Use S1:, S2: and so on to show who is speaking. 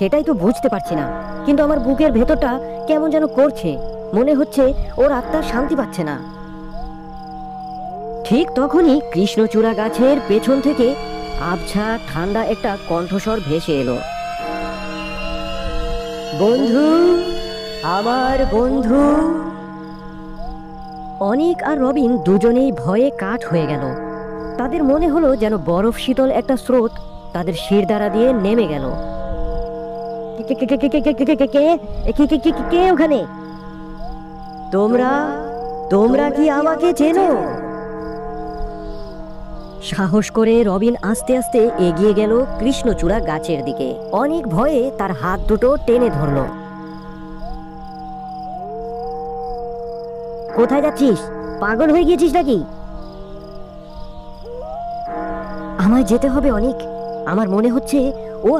S1: সেটাই তো বুঝতে পারছি না, কিন্তু আমার বুকের ভেতরটা কেমন যেন করছে, মনে হচ্ছে ওর আত্মা শান্তি পাচ্ছে না। ঠিক তখনই কৃষ্ণচূড়া গাছের পেছন থেকে আবছা ঠান্ডা একটা কণ্ঠস্বর ভেসে এলো। বন্ধু, আমার বন্ধু। অনিক আর রবিন দুজনেই ভয়ে কাঠ হয়ে গেল। তাদের মনে হলো যেন বরফ শীতল একটা স্রোত তাদের শিরদাঁড়া দিয়ে নেমে গেল। কে ওখানে? তোমরা তোমরা কি আমাকে চেনো? সাহস করে রবিন আস্তে আস্তে এগিয়ে গেল কৃষ্ণচূড়া গাছের দিকে। অনেক ভয়ে তার হাত দুটো টেনে ধরল। কোথায় যাচ্ছিস? পাগল হয়ে গিয়েছিস নাকি? আমায় যেতে হবে অনেক। আমার মনে হচ্ছে ও